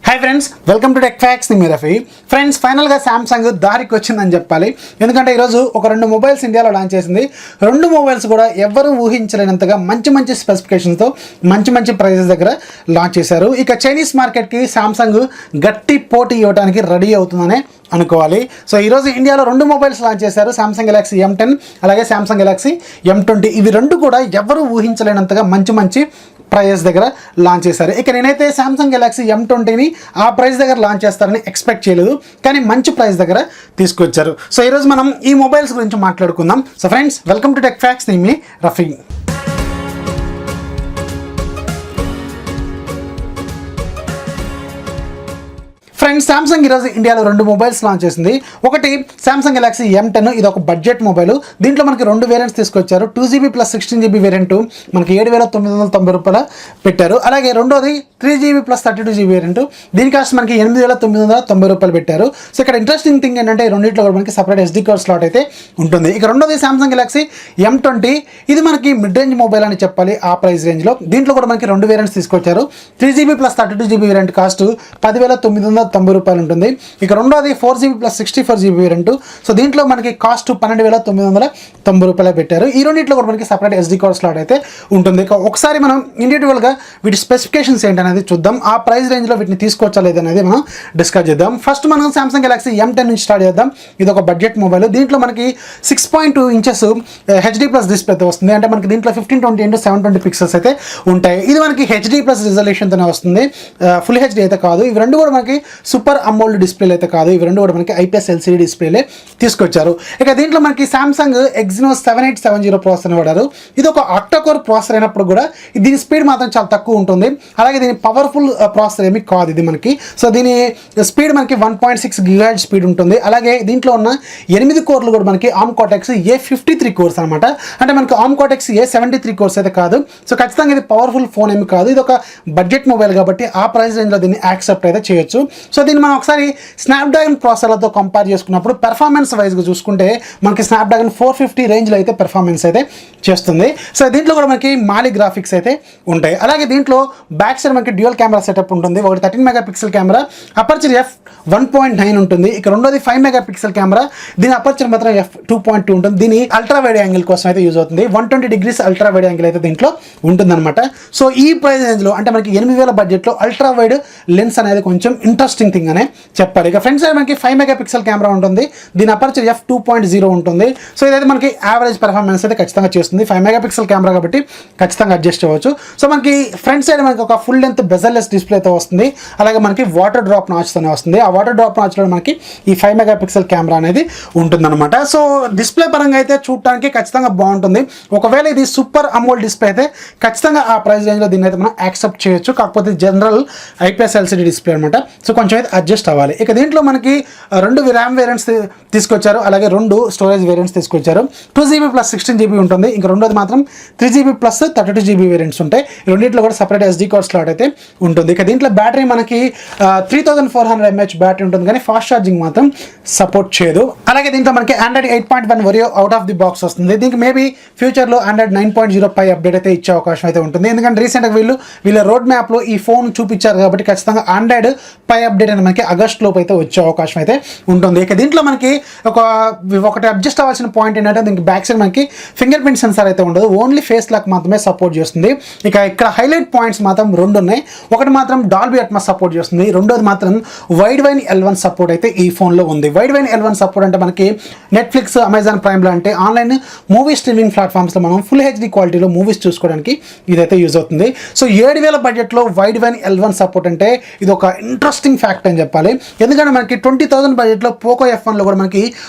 Hi friends, welcome to TechFacts. నేను Rafi. Friends ఫైనల్గా Samsung దారికి వచ్చిందని చెప్పాలి. ఎందుకంటే ఈరోజు ఒక రెండు మొబైల్స్ ఇండియాలో లాంచ్ చేసింది. రెండు మొబైల్స్ కూడా ఎవరు ఊహించలేనంతగా మంచి స్పెసిఫికేషన్స్తో మంచి ప్రైజెస్ దగ్గర లాంచ్ చేశారు. ఇక చైనీస్ మార్కెట్కి సామ్సంగ్ గట్టి పోటీ ఇవ్వడానికి రెడీ అవుతుందనే అనుకోవాలి. సో ఈరోజు ఇండియాలో రెండు మొబైల్స్ లాంచ్ చేశారు. సామ్సంగ్ గెలాక్సీ M10 అలాగే సామ్సంగ్ గెలాక్సీ M20. ఇవి రెండు కూడా ఎవరు ఊహించలేనంతగా మంచి ప్రైజెస్ దగ్గర లాంచ్ చేశారు. ఇక నేనైతే సామ్సంగ్ గెలాక్సీ M20ని ఆ ప్రైస్ దగ్గర లాంచ్ చేస్తారని ఎక్స్పెక్ట్ చేయలేదు, కానీ మంచి ప్రైస్ దగ్గర తీసుకొచ్చారు. సో ఈరోజు మనం ఈ మొబైల్స్ గురించి మాట్లాడుకుందాం. So friends, welcome to tech facts. నేను మీ రఫీ. ఫ్రెండ్స్, సామ్సంగ్ ఈరోజు ఇండియాలో రెండు మొబైల్స్ లాంచ్ చేసింది. ఒకటి సామ్సంగ్ గెలాక్సీ M10, ఇది ఒక బడ్జెట్ మొబైల్. దీంట్లో మనకి రెండు వేరియంట్స్ తీసుకొచ్చారు. 2GB ప్లస్ 16GB వేరియంట్ మనకి 7,990 రూపాయలు పెట్టారు. అలాగే రెండోది 3GB ప్లస్ 32GB వేరియంట్, దీని కాస్ట్ మనకి 8,990 రూపాయలు పెట్టారు. సో ఇక్కడ ఇంట్రెస్టింగ్ థింగ్ ఏంటంటే రెండింటిలో కూడా మనకి సపరేట్ SD కార్డ్ స్లాట్ అయితే ఉంటుంది. ఇక రెండోది సామ్సంగ్ గెలాక్సీ M20, ఇది మనకి మిడ్ రేంజ్ మొబైల్ అని చెప్పాలి ఆ ప్రైస్ రేంజ్లో. దీంట్లో కూడా మనకి రెండు వేరియంట్స్ తీసుకొచ్చారు. 3GB plus 32GB variant cost 10,990 రూపాయలు ఉంటుంది. ఇక రెండోది 4GB plus 64GB variant. So దీంట్లో మనకి కాస్ట్ 12,990 రూపాయలు పెట్టారు. ఈ రెండింటిలో కూడా మనకి సపరేట్ SD కార్డ్ స్లాట్ అయితే ఉంటుంది. ఇక ఒకసారి మనం ఇండివిజువల్గా వీటి స్పెసిఫికేషన్స్ ఏంటనేది చూద్దాం. ఆ ప్రైస్ రేంజ్లో వీటిని తీసుకోవచ్చా లేదనేది మనం డిస్కస్ చేద్దాం. ఫస్ట్ మనం సామ్సంగ్ గెలాక్సీ M10 నుంచి స్టార్ట్ చేద్దాం. ఇది ఒక బడ్జెట్ మొబైల్. దీంట్లో మనకి 6.2 ఇంచెస్ HD ప్లస్ డిస్ప్లే అయితే వస్తుంది. అంటే మనకి దీంట్లో 1520x720 పిక్సెల్స్ అయితే ఉంటాయి. ఇది మనకి HD ప్లస్ రిజల్యూషన్తోనే వస్తుంది, ఫుల్ HD అయితే కాదు. ఇవి రెండు కూడా మనకి సూపర్ అమోల్డ్ డిస్ప్లేలు అయితే కాదు, ఇవి రెండు కూడా మనకి IPS LCD డిస్ప్లేలే తీసుకొచ్చారు. ఇక దీంట్లో మనకి సామ్సంగ్ Exynos 7870 ప్రాసెసర్ వాడారు. ఇది ఒక ఆక్టాకోర్ ప్రాసెసర్ అయినప్పుడు కూడా దీని స్పీడ్ మాత్రం చాలా తక్కువ ఉంటుంది. అలాగే దీని పవర్ఫుల్ ప్రాసెసర్ ఏమి కాదు ఇది మనకి. సో దీని స్పీడ్ మనకి 1.6 GHz స్పీడ్ ఉంటుంది. అలాగే దీంట్లో ఉన్న 8 కోర్లు కూడా మనకి ARM Cortex A53 కోర్స్ అనమాట. అంటే మనకి ARM Cortex A73 కోర్స్ అయితే కాదు. సో ఖచ్చితంగా ఇది పవర్ఫుల్ ఫోన్ ఏమి కాదు. ఇది ఒక బడ్జెట్ మొబైల్ కాబట్టి ఆ ప్రైస్ రేంజ్లో దీన్ని యాక్సెప్ట్ అయితే చేయొచ్చు. సో దీన్ని మనం ఒకసారి స్నాప్డ్రాగన్ ప్రాసెసర్లతో కంపేర్ చేసుకున్నప్పుడు పెర్ఫార్మెన్స్ వైజ్గా చూసుకుంటే మనకి స్నాప్డ్రాగన్ 450 రేంజ్లో అయితే పెర్ఫార్మెన్స్ అయితే చేస్తుంది. సో దీంట్లో కూడా మనకి మాలి గ్రాఫిక్స్ అయితే ఉంటాయి. అలాగే దీంట్లో బ్యాక్ సైడ్ మనకి డ్యూయల్ కెమెరా సెటప్ ఉంటుంది. ఒకటి 13 మెగాపిక్సెల్ కెమెరా, అపర్చర్ f1.9 ఉంటుంది. ఇక రెండోది 5 మెగాపిక్సెల్ కెమెరా, దీని అపర్చర్ మాత్రం f2.2 ఉంటుంది. దీని అల్ట్రా వైడ్ యాంగిల్ కోసం అయితే యూజ్ అవుతుంది. 120 degrees అల్ట్రా వైడ్ యాంగిల్ అయితే దీంట్లో ఉంటుందన్నమాట. సో ఈ ప్రైస్ రేంజ్లో అంటే మనకి 8,000 బడ్జెట్లో అల్ట్రా వైడ్ లెన్స్ అనేది కొంచెం ఇంట్రెస్టింగ్ థింగ్ అనే చెప్పాలి. ఇక ఫ్రంట్ సైడ్ మనకి 5 మెగాపిక్సెల్ కెమెరా ఉంటుంది. దీని అపర్చర్ f2.0 ఉంటుంది. సో ఇదైతే మనకి యావరేజ్ పెర్ఫార్మెన్స్ అయితే ఖచ్చితంగా చేస్తుంది. 5 మెగాపిక్సెల్ కెమెరా కాబట్టి ఖచ్చితంగా అడ్జస్ట్ అవ్వచ్చు. సో మనకి ఫ్రంట్ సైడ్ మనకి ఒక ఫుల్ లెంత్ బెజల్లెస్ డిస్ప్లే అయితే వస్తుంది. అలాగే మనకి వాటర్ డ్రాప్ నాచ్తోనే వస్తుంది. ఆ వాటర్ డ్రాప్ నాచ్లో మనకి ఈ 5 మెగాపిక్సెల్ కెమెరా అనేది ఉంటుందన్నమాట. సో డిస్ప్లే పరంగా అయితే చూడటానికి ఖచ్చితంగా బాగుంటుంది. ఒకవేళ ఇది సూపర్ అమోల్డ్ డిస్ప్లే అయితే ఖచ్చితంగా ఆ ప్రైస్ రేంజ్లో దీన్ని అయితే మనం యాక్సెప్ట్ చేయొచ్చు. కాకపోతే జనరల్ IPS LCD డిస్ప్లే అనమాట. సో కొంచెం అయితే అడ్జస్ట్ అవ్వాలి. ఇక దీంట్లో మనకి రెండు ర్యామ్ వేరియంట్స్ తీసుకొచ్చారు. అలాగే రెండు స్టోరేజ్ వేరియంట్స్ తీసుకొచ్చారు. 2GB ప్లస్ 16GB ఉంటుంది. ఇంకా రెండోది మాత్రం 3GB ప్లస్ 32GB వేరియంట్స్ ఉంటాయి. రెండింటిలో కూడా సపరేట్ SD కార్డ్ స్లాట్ అయితే ఉంటుంది. ఇక దీంట్లో బ్యాటరీ మనకి 3400 mAh బ్యాటరీ ఉంటుంది, కానీ ఫాస్ట్ ఛార్జింగ్ మాత్రం సపోర్ట్ చేయదు. అలాగే దీంట్లో మనకి Android 8.1 Oreo out of the box వస్తుంది. దీనికి మేబీ ఫ్యూచర్లో Android 9.0 పై అప్డేట్ అయితే ఇచ్చే అవకాశం అయితే ఉంటుంది. ఎందుకంటే రీసెంట్గా వీళ్ళ రోడ్ మ్యాప్లో ఈ ఫోన్ చూపించారు కాబట్టి ఖచ్చితంగా Android పై అప్డేట్ అనేది మనకి ఆగస్ట్ లోపు అయితే వచ్చే అవకాశం అయితే ఉంటుంది. ఇక దీంట్లో మనకి ఒకటి అడ్జస్ట్ అవ్వాల్సిన పాయింట్ ఏంటంటే దీనికి బ్యాక్ సైడ్ మనకి ఫింగర్ ప్రింట్ సెన్సార్ అయితే ఉండదు, ఓన్లీ ఫేస్ లాక్ మాత్రమే సపోర్ట్ చేస్తుంది. ఇక ఇక్కడ హైలైట్ పాయింట్స్ మాత్రం రెండు ఉన్నాయి. ఒకటి మాత్రం డాల్బీ అట్మాస్ సపోర్ట్ చేస్తుంది. రెండోది మాత్రం వైడ్వైన్ L1 సపోర్ట్ అయితే ఈ ఫోన్లో ఉంది. వైడ్వైన్ L1 సపోర్ట్ అంటే మనకి నెట్ఫ్లిక్స్, అమెజాన్ ప్రైమ్లో అంటే ఆన్లైన్ మూవీ స్ట్రీమింగ్ ప్లాట్ఫామ్స్లో మనం ఫుల్ HD క్వాలిటీలో మూవీస్ చూసుకోవడానికి ఇదైతే యూజ్ అవుతుంది. సో 7,000 బడ్జెట్లో వైడ్వైన్ L1 సపోర్ట్ అంటే ఇది ఒక ఇంట్రెస్టింగ్ ఫ్యాక్ట్ అని చెప్పాలి. ఎందుకంటే మనకి 20,000 బడ్జెట్లో పోకో F1లో కూడా మనకి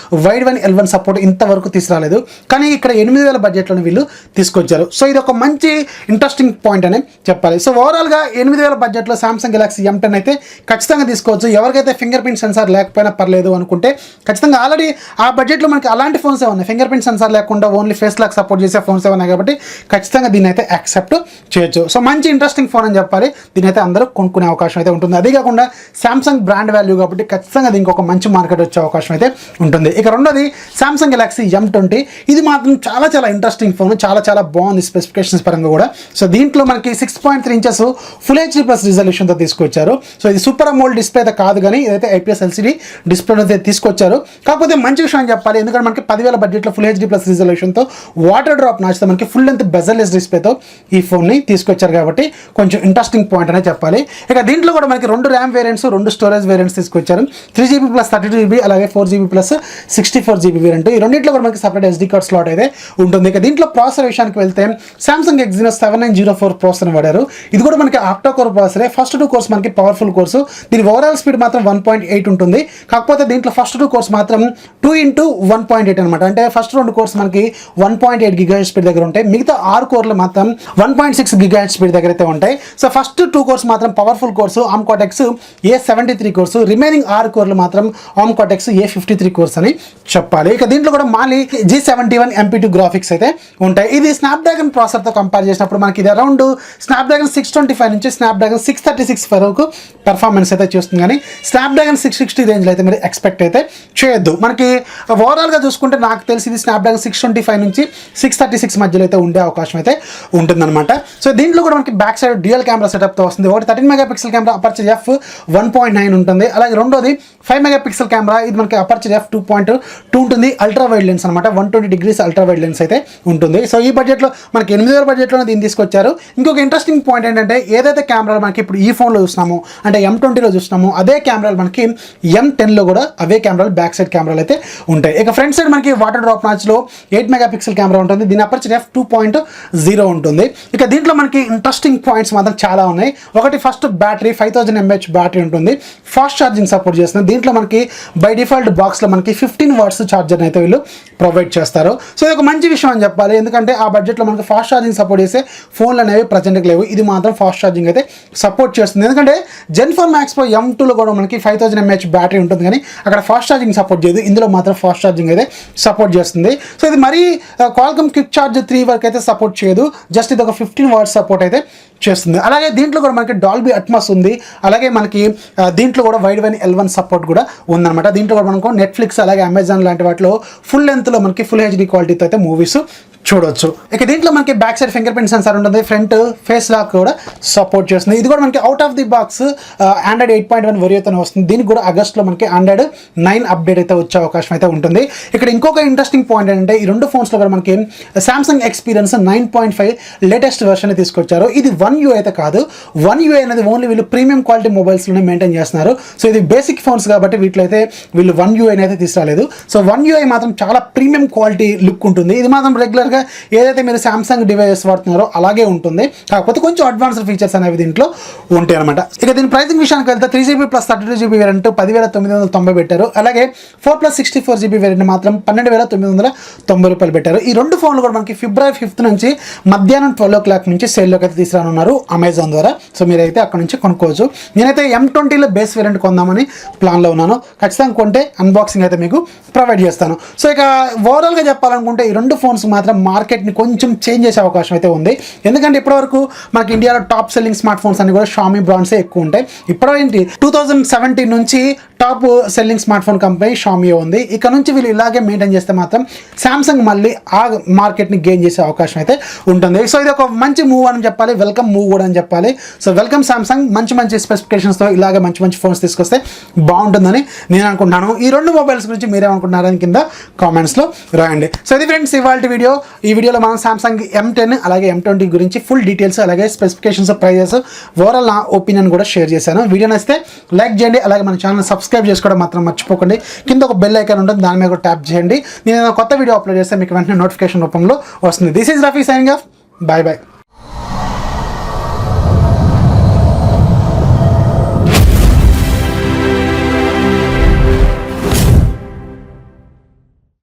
వైడ్వైన్ L1 సపోర్ట్ ఇంతవరకు తీసుకురాలేదు, కానీ ఇక్కడ 8,000 బడ్జెట్లోనే వీళ్ళు తీసుకొచ్చారు. సో ఇది ఒక మంచి ఇంట్రెస్టింగ్ పాయింట్ అని చెప్పాలి. సో ఓవరాల్గా 8,000 బడ్జెట్లో సామ్సంగ్ గెలాక్సీ M10 అయితే ఖచ్చితంగా తీసుకోవచ్చు. ఎవరికైతే ఫింగర్ ప్రింట్ సెన్సార్ లేకపోయినా పర్లేదు అనుకుంటే ఖచ్చితంగా ఆల్రెడీ ఆ బడ్జెట్లో మనకి అలాంటి ఫోన్స్ ఉన్నాయి. ఫింగర్ ప్రింట్ సెన్సార్ లేకుండా ఓన్లీ ఫేస్ లాక్ సపోర్ట్ చేసే ఫోన్స్ ఉన్నాయి కాబట్టి ఖచ్చితంగా దీన్ని అయితే యాక్సెప్ట్ చేయొచ్చు. సో మంచి ఇంట్రెస్టింగ్ ఫోన్ అని చెప్పాలి. దీని అయితే అందరూ కొనుక్కునే అవకాశం అయితే ఉంటుంది. అదే కాకుండా సామ్సంగ్ బ్రాండ్ వాల్యూ కాబట్టి ఖచ్చితంగా దీనికి ఒక మంచి మార్కెట్ వచ్చే అవకాశం అయితే ఉంటుంది. ఇక రెండోది సామ్సంగ్ గెలాక్సీ M20. ఇది మాత్రం చాలా చాలా ఇంట్రెస్టింగ్ ఫోన్, చాలా చాలా బాగుంది స్పెసిఫికేషన్స్ పరంగా కూడా. సో దీంట్లో మనకి 6.3 ఇంచెస్ ఫుల్ హెచ్డీ ప్లస్ రిజల్యూషన్తో తీసుకొచ్చారు. సో ఇది సూపర్ అమోల్డ్ డిస్ప్లే అయితే కాదు, కానీ ఇదైతే ఐపీఎస్ ఎల్సీడీ డిస్ప్లే అయితే తీసుకొచ్చారు. కాకపోతే మంచి విషయం చెప్పాలి, ఎందుకంటే మనకి 10,000 బడ్జెట్లో ఫుల్ హెచ్డీ ప్లస్ రిజల్యూషన్తో వాటర్ డ్రాప్ నాచ్తో మనకి ఫుల్ లెంత్ బెజర్లెస్ డిస్ప్లేతో ఈ ఫోన్ని తీసుకొచ్చారు కాబట్టి కొంచెం ఇంట్రెస్టింగ్ పాయింట్ అనే చెప్పాలి. ఇక దీంట్లో కూడా మనకి 2 ర్యామ్ వేరియంట్స్, 2 స్టోరేజ్ వేరియంట్స్ తీసుకొచ్చారు. 3GB ప్లస్ 32GB, అలాగే 4GB ప్లస్ 64GB వేరియంట్. ఈ రెండింటిలో కూడా మనకి సపరేట్ SD కార్డ్ స్లాట్ అయితే ఉంటుంది. ఇక దీంట్లో ప్రాసెసర్ విషయానికి వెళ్తే సామ్సంగ్ Exynos 7904 ప్రాసెసర్ వాడారు. ఇది కూడా మనకి ఆక్టా కోర్ ప్రాసెసరే. ఫస్ట్ 2 కోర్స్ మనకి పవర్ఫుల్ కోర్సు, దీని ఓవరాల్ స్పీడ్ మాత్రం 1.8 ఉంటుంది. కాకపోతే దీంట్లో ఫస్ట్ 2 కోర్స్ మాత్రం 2x1.8 అనమాట. అంటే ఫస్ట్ 2 కోర్స్ మనకి 1.8 GHz స్పీడ్ దగ్గర ఉంటాయి, మిగతా 6 కోర్లు మాత్రం 1.6 GHz స్పీడ్ దగ్గర అయితే ఉంటాయి. సో ఫస్ట్ 2 కోర్స్ మాత్రం powerful course ARM Cortex A73 course, remaining 6 కోర్లు మాత్రం ARM Cortex A53 కోర్స్ అని చెప్పాలి. ఇక దీంట్లో కూడా మాలి G71 MP2 గ్రాఫిక్స్ అయితే ఉంటాయి. ఇది స్నాప్డ్రాగన్ ప్రాసెసర్తో కంపేర్ చేసినప్పుడు మనకి ఇది అరౌండ్ స్నాప్డ్రాగన్ 625 నుంచి స్నాప్డ్రాగన్ 636 వరకు పెర్ఫార్మెన్స్ అయితే చూస్తుంది, కానీ స్నాప్డ్రాగన్ 660 రేంజ్లో అయితే మీరు ఎక్స్పెక్ట్ అయితే చేయొద్దు. మనకి ఓవరాల్గా చూసుకుంటే నాకు తెలిసి ఇది స్నాప్డ్రాగన్ 625 నుంచి 636 మధ్యలో అయితే ఉండే అవకాశం అయితే ఉంటుందన్నమాట. సో దీంట్లో కూడా మనకి బ్యాక్ సైడ్ డ్యూయల్ కెమెరా సెటప్తో వస్తుంది. ఒకటి 13 మెగాపిక్సెల్ కెమెరా, అపర్చర్ f1.9 ఉంటుంది. అలాగే రెండోది 5 మెగాపిక్సెల్ కెమెరా, ఇది మనకి అపర్చర్ f2.2 ఉంటుంది. అల్ట్రా వైడ్ లెన్స్ అనమాట, 120 degrees అల్ట్రా వైడ్ లెన్స్ అయితే ఉంటుంది. సో ఈ బడ్జెట్లో మనకి 8,000 బడ్జెట్లోనే దీన్ని తీసుకొచ్చారు. ఇంకొక ఇంట్రెస్టింగ్ పాయింట్ ఏంటంటే ఏదైతే కెమెరాలు మనకి ఇప్పుడు ఈ ఫోన్లో చూస్తున్నాము, అంటే M20లో చూస్తున్నాము, అదే కెమెరాలు మనకి M10లో కూడా అవే కెమెరాలు బ్యాక్ సైడ్ కెమెరాలు అయితే ఉంటాయి. ఇక ఫ్రంట్ సైడ్ మనకి వాటర్ డ్రాప్ నాచ్లో 8 మెగాపిక్సెల్ కెమెరా ఉంటుంది. దీని అపర్చర్ f2.0 ఉంటుంది. ఇక దీంట్లో మనకి ఇంట్రెస్టింగ్ పాయింట్స్ మాత్రం చాలా ఉన్నాయి. ఒకటి ఫస్ట్ బ్యాటరీ 5000 mAh బ్యాటరీ ఉంటుంది, ఫాస్ట్ ఛార్జింగ్ సపోర్ట్ చేస్తుంది. దీంట్లో మనకి బై డిఫాల్ట్ బాక్స్లో మనకి 15 వాట్స్ ఛార్జర్ని అయితే వీళ్ళు ప్రొవైడ్ చేస్తారు. సో ఇది ఒక మంచి విషయం అని చెప్పాలి, ఎందుకంటే ఆ బడ్జెట్లో మనకి ఫాస్ట్ ఛార్జింగ్ సపోర్ట్ చేసే ఫోన్లు అనేవి ప్రజెంట్కి లేవు. ఇది మాత్రం ఫాస్ట్ ఛార్జింగ్ అయితే సపోర్ట్ చేస్తుంది. ఎందుకంటే Gen 4 Max Pro M2లో కూడా మనకి 5000 mAh బ్యాటరీ ఉంటుంది, కానీ అక్కడ ఫాస్ట్ ఛార్జింగ్ సపోర్ట్ చేయదు. ఇందులో మాత్రం ఫాస్ట్ ఛార్జింగ్ అయితే సపోర్ట్ చేస్తుంది. సో ఇది మరీ Qualcomm క్విక్ ఛార్జ్ 3 వరకు అయితే సపోర్ట్ చేయదు, జస్ట్ ఇది ఒక 15 వాట్స్ సపోర్ట్ అయితే చేస్తుంది. అలాగే దీంట్లో కూడా మనకి Dolby Atmos ఉంది. అలాగే మనకి దీంట్లో కూడా Widevine L1 సపోర్ట్ కూడా ఉందన్నమాట. దీంట్లో కూడా మనకు నెట్ఫ్లిక్స్ అలాగే అమెజాన్ లాంటి వాటిలో ఫుల్ లెంత్లో మనకి ఫుల్ హెచ్డీ క్వాలిటీతో అయితే మూవీస్ చూడొచ్చు. ఇక దీంట్లో మనకి back side finger print censor ఉంటుంది, ఫ్రంట్ ఫేస్ లాక్ కూడా సపోర్ట్ చేస్తుంది. ఇది కూడా మనకి out of the box Android 8.1 వెరియోతో వస్తుంది. దీనికి కూడా ఆగస్ట్లో మనకి Android 9 అప్డేట్ అయితే వచ్చే అవకాశం అయితే ఉంటుంది. ఇక్కడ ఇంకొక ఇంట్రెస్టింగ్ పాయింట్ ఏంటంటే ఈ రెండు ఫోన్స్లో కూడా మనకి సామ్సంగ్ ఎక్స్పీరియన్స్ 9.5 లేటెస్ట్ వెర్షన్ తీసుకొచ్చారు. ఇది 1UI అయితే కాదు, 1UI అనేది ఓన్లీ వీళ్ళు ప్రీమియం క్వాలిటీ మొబైల్స్లోనే మెయింటైన్ చేస్తున్నారు. సో ఇది బేసిక్ ఫోన్స్ కాబట్టి వీటిలో అయితే వీళ్ళు 1UI అయితే తీసుకురాలేదు. సో 1UI మాత్రం చాలా ప్రీమియం క్వాలిటీ లుక్ ఉంటుంది. ఇది మాత్రం రెగ్యులర్ ఏదైతే మీరు సామ్సంగ్ డివైస్ వాడుతున్నారో అలాగే ఉంటుంది, కాకపోతే కొంచెం అడ్వాన్స్డ్ ఫీచర్స్ అనేవి దీంట్లో ఉంటాయి అనమాట. ఇక దీని ప్రైసింగ్ విషయానికి వెళ్తే 3GB ప్లస్ 32GB వేరియంట్ 10,990 పెట్టారు. అలాగే 4+64GB వేరియంట్ మాత్రం 12,990 రూపాయలు పెట్టారు. ఈ రెండు ఫోన్లు కూడా మనకి February 5th నుంచి మధ్యాహ్నం 12 o'clock నుంచి సేల్లోకి అయితే తీసుకురానున్నారు అమెజాన్ ద్వారా. సో మీరైతే అక్కడ నుంచి కొనుక్కోవచ్చు. నేనైతే M20లో బేస్ వేరియంట్ కొందామని ప్లాన్లో ఉన్నాను. ఖచ్చితంగా కొంటే అన్బాక్సింగ్ అయితే మీకు ప్రొవైడ్ చేస్తాను. సో ఇక ఓవరాల్గా చెప్పాలనుకుంటే ఈ రెండు ఫోన్స్ మాత్రం మార్కెట్ని కొంచెం చేంజ్ చేసే అవకాశం అయితే ఉంది. ఎందుకంటే ఇప్పటివరకు మనకి ఇండియాలో టాప్ సెల్లింగ్ స్మార్ట్ ఫోన్స్ అన్ని కూడా షామీ బ్రాండ్సే ఎక్కువ ఉంటాయి. ఇప్పుడేంటి 2017 నుంచి top selling smart phone company Xiaomi ఉంది. ఇక నుంచి వీళ్ళు ఇలాగే మెయింటైన్ చేస్తే మాత్రం సామ్సంగ్ మళ్ళీ ఆ మార్కెట్ని గెయిన్ చేసే అవకాశం అయితే ఉంటుంది. సో ఇది ఒక మంచి మూవ్ అని చెప్పాలి, వెల్కమ్ మూవ్ కూడా అని చెప్పాలి. సో వెల్కమ్ సామ్సంగ్, మంచి మంచి స్పెసిఫికేషన్స్తో ఇలాగే మంచి మంచి ఫోన్స్ తీసుకొస్తే బాగుంటుందని నేను అనుకుంటున్నాను. ఈ రెండు మొబైల్స్ గురించి మీరేమనుకుంటున్నారని కింద కామెంట్స్లో రాయండి. సో ఇది ఫ్రెండ్స్ ఇవాళ వీడియో. ఈ వీడియోలో మనం సామ్సంగ్ M10 అలాగే M20 గురించి ఫుల్ డీటెయిల్స్ అలాగే స్పెసిఫికేషన్స్, ప్రైజెస్, ఓవరాల్ నా ఒపీనియన్ కూడా షేర్ చేశాను. వీడియో నచ్చితే లైక్ చేయండి, అలాగే మన ఛానల్ సబ్స్క్రైబ్ చేసుకోవడం మాత్రం మర్చిపోకండి. కింద ఒక బెల్ ఐకాన్ ఉంటుంది, దాని మీద కూడా ట్యాప్ చేయండి. నేను కొత్త వీడియో అప్లోడ్ చేస్తే మీకు వెంటనే నోటిఫికేషన్ రూపంలో వస్తుంది. This is Rafi signing off. Bye bye.